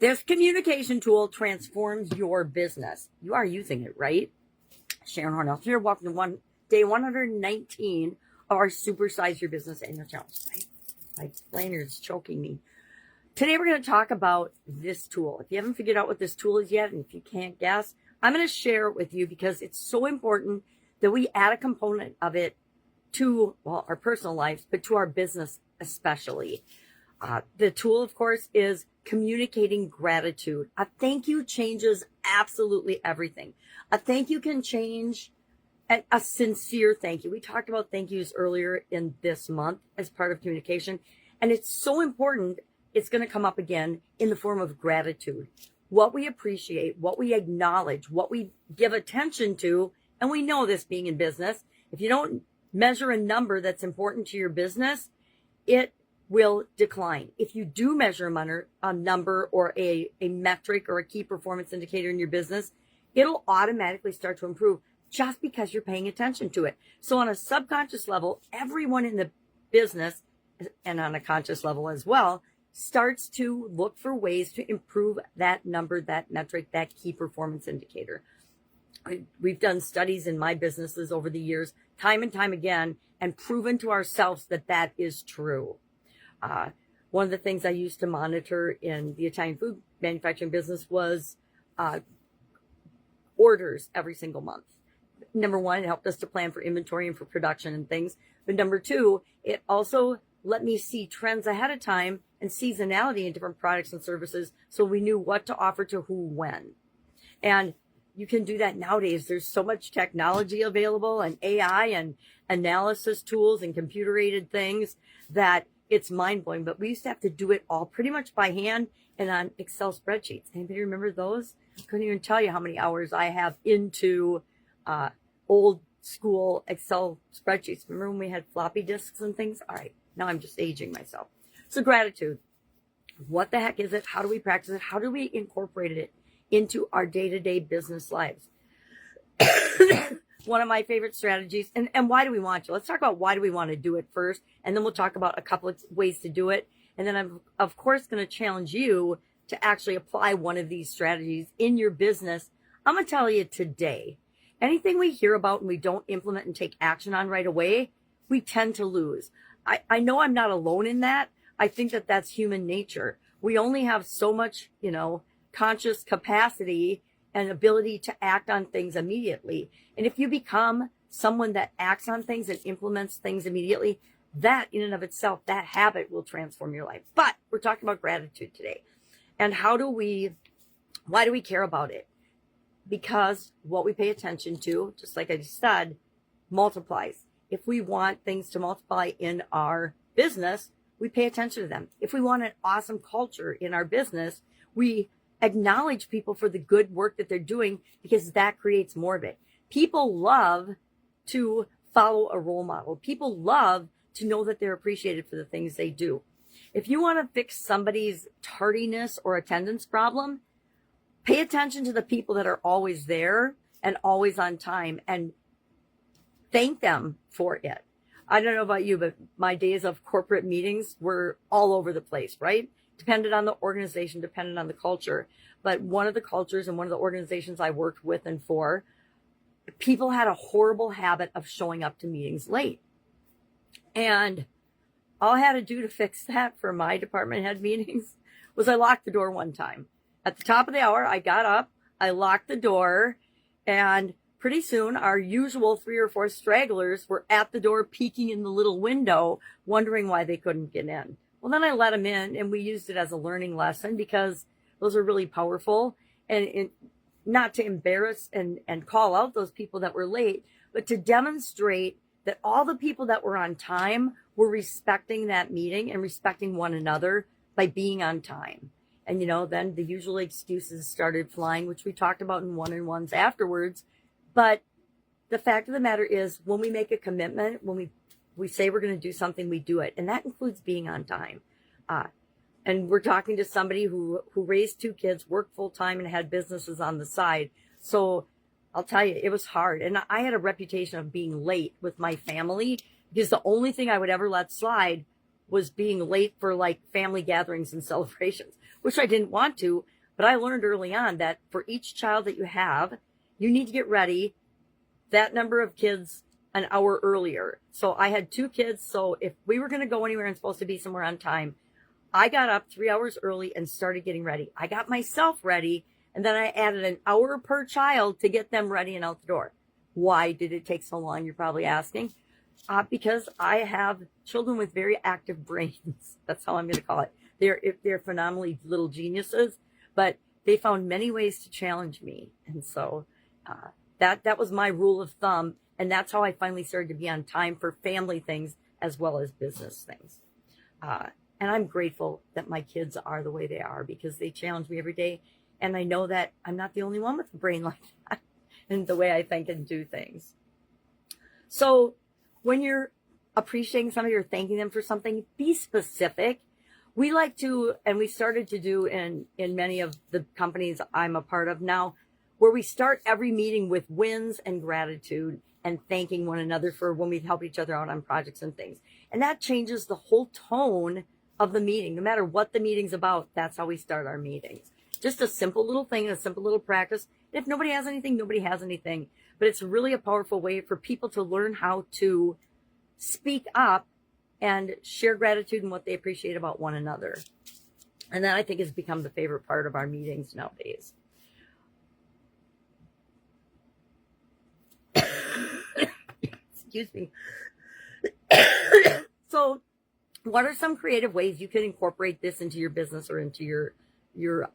This communication tool transforms your business. You are using it, right? Sharon Horne-Ellstrom here. Welcome to day 119 of our Supersize Your Business Annual Challenge. My explainer is choking me. Today we're going to talk about this tool. If you haven't figured out what this tool is yet, and if you can't guess, I'm going to share it with you because it's so important that we add a component of it to, well, our personal lives, but to our business especially. The tool, of course, is communicating gratitude. A thank you changes absolutely everything. A thank you can change a sincere thank you. We talked about thank yous earlier in this month as part of communication, and it's so important. It's going to come up again in the form of gratitude. What we appreciate, what we acknowledge, what we give attention to, and we know this being in business, if you don't measure a number that's important to your business, it will decline. If you do measure a number or a metric or a key performance indicator in your business, it'll automatically start to improve just because you're paying attention to it. So on a subconscious level, everyone in the business, and on a conscious level as well, starts to look for ways to improve that number, that metric, that key performance indicator. We've done studies in my businesses over the years, time and time again, and proven to ourselves that that is true. One of the things I used to monitor in the Italian food manufacturing business was orders every single month. Number one, it helped us to plan for inventory and for production and things. But number two, it also let me see trends ahead of time and seasonality in different products and services, so we knew what to offer to who when. And you can do that nowadays. There's so much technology available and AI and analysis tools and computer-aided things that it's mind-blowing. But we used to have to do it all pretty much by hand and on Excel spreadsheets. Anybody remember those? I couldn't even tell you how many hours I have into old school Excel spreadsheets. Remember when we had floppy disks and things? All right, now I'm just aging myself. So gratitude. What the heck is it? How do we practice it? How do we incorporate it into our day-to-day business lives? One of my favorite strategies, and why do we want to? Let's talk about why do we want to do it first, and then we'll talk about a couple of ways to do it. And then I'm, of course, going to challenge you to actually apply one of these strategies in your business. I'm going to tell you today, anything we hear about and we don't implement and take action on right away, we tend to lose. I know I'm not alone in that. I think that that's human nature. We only have so much, conscious capacity and ability to act on things immediately. And if you become someone that acts on things and implements things immediately, that in and of itself, that habit will transform your life. But we're talking about gratitude today. And why do we care about it? Because what we pay attention to, just like I just said, multiplies. If we want things to multiply in our business, we pay attention to them. If we want an awesome culture in our business, we acknowledge people for the good work that they're doing because that creates more of it. People love to follow a role model. People love to know that they're appreciated for the things they do. If you want to fix somebody's tardiness or attendance problem, pay attention to the people that are always there and always on time and thank them for it. I don't know about you, but my days of corporate meetings were all over the place, right? Depended on the organization, depended on the culture. But one of the cultures and one of the organizations I worked with and for, people had a horrible habit of showing up to meetings late. And all I had to do to fix that for my department head meetings was I locked the door one time. At the top of the hour, I got up, I locked the door, and pretty soon our usual 3 or 4 stragglers were at the door peeking in the little window, wondering why they couldn't get in. Well, then I let them in, and we used it as a learning lesson because those are really powerful. And not to embarrass and call out those people that were late, but to demonstrate that all the people that were on time were respecting that meeting and respecting one another by being on time. And, then the usual excuses started flying, which we talked about in one-on-ones afterwards. But the fact of the matter is, when we make a commitment, when we say we're going to do something, we do it. And that includes being on time. And we're talking to somebody who raised 2 kids, worked full time, and had businesses on the side. So I'll tell you, it was hard. And I had a reputation of being late with my family because the only thing I would ever let slide was being late for like family gatherings and celebrations, which I didn't want to. But I learned early on that for each child that you have, you need to get ready that number of kids an hour earlier. So I had 2 kids. So if we were going to go anywhere and supposed to be somewhere on time, I got up 3 hours early and started getting ready. I got myself ready, and then I added an hour per child to get them ready and out the door. Why did it take so long? You're probably asking. Because I have children with very active brains. That's how I'm going to call it. They're phenomenally little geniuses, but they found many ways to challenge me. And so that was my rule of thumb. And that's how I finally started to be on time for family things as well as business things. And I'm grateful that my kids are the way they are because they challenge me every day. And I know that I'm not the only one with a brain like that and the way I think and do things. So when you're appreciating somebody or thanking them for something, be specific. We like to, and we started to do in many of the companies I'm a part of now, where we start every meeting with wins and gratitude and thanking one another for when we help each other out on projects and things. And that changes the whole tone of the meeting. No matter what the meeting's about, that's how we start our meetings. Just a simple little thing, a simple little practice. If nobody has anything, nobody has anything. But it's really a powerful way for people to learn how to speak up and share gratitude and what they appreciate about one another. And that, I think, has become the favorite part of our meetings nowadays. Excuse me. So what are some creative ways you can incorporate this into your business or into your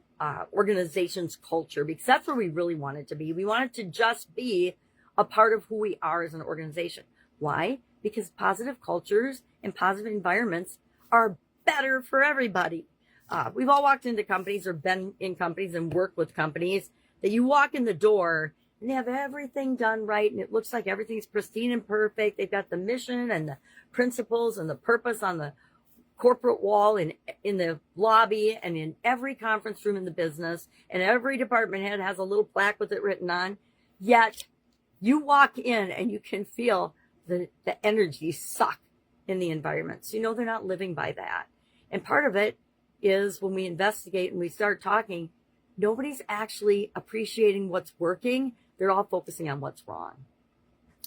organization's culture? Because that's where we really want it to be. We want it to just be a part of who we are as an organization. Why? Because positive cultures and positive environments are better for everybody. We've all walked into companies or been in companies and worked with companies that you walk in the door and they have everything done right and it looks like everything's pristine and perfect. They've got the mission and the principles and the purpose on the corporate wall and in the lobby and in every conference room in the business, and every department head has a little plaque with it written on. Yet you walk in and you can feel the energy suck in the environment. So you know they're not living by that. And part of it is when we investigate and we start talking, nobody's actually appreciating what's working. They're all focusing on what's wrong.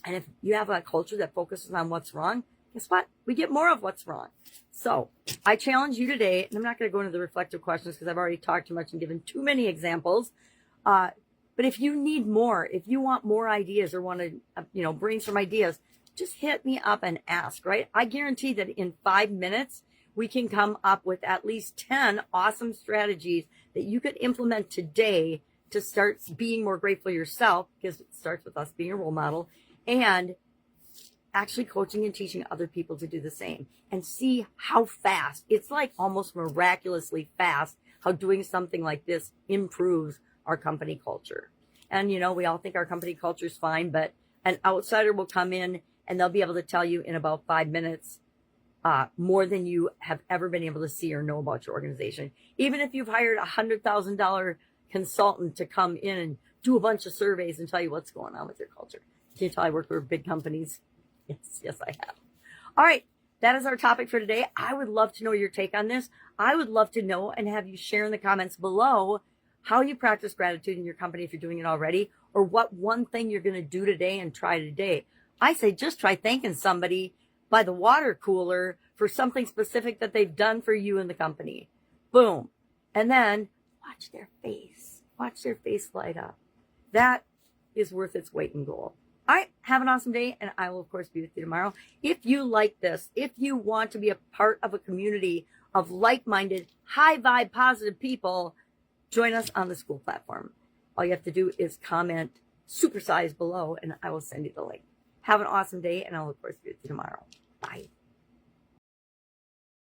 And if you have a culture that focuses on what's wrong, guess what? We get more of what's wrong. So I challenge you today, and I'm not going to go into the reflective questions because I've already talked too much and given too many examples. But if you need more, if you want more ideas or want to, brainstorm ideas, just hit me up and ask, right? I guarantee that in 5 minutes, we can come up with at least 10 awesome strategies that you could implement today to start being more grateful yourself, because it starts with us being a role model, and actually coaching and teaching other people to do the same, and see how fast, it's like almost miraculously fast, how doing something like this improves our company culture. And, we all think our company culture is fine, but an outsider will come in and they'll be able to tell you in about 5 minutes more than you have ever been able to see or know about your organization. Even if you've hired a $100,000 consultant to come in and do a bunch of surveys and tell you what's going on with your culture. Can you tell I work for big companies? Yes, I have. All right. That is our topic for today. I would love to know your take on this. I would love to know and have you share in the comments below how you practice gratitude in your company if you're doing it already, or what one thing you're going to do today and try today. I say just try thanking somebody by the water cooler for something specific that they've done for you in the company. Boom. And then watch their face. Watch their face light up. That is worth its weight in gold. All right, have an awesome day, and I will, of course, be with you tomorrow. If you like this, if you want to be a part of a community of like-minded, high-vibe, positive people, join us on the school platform. All you have to do is comment supersize below, and I will send you the link. Have an awesome day, and I'll, of course, be with you tomorrow. Bye.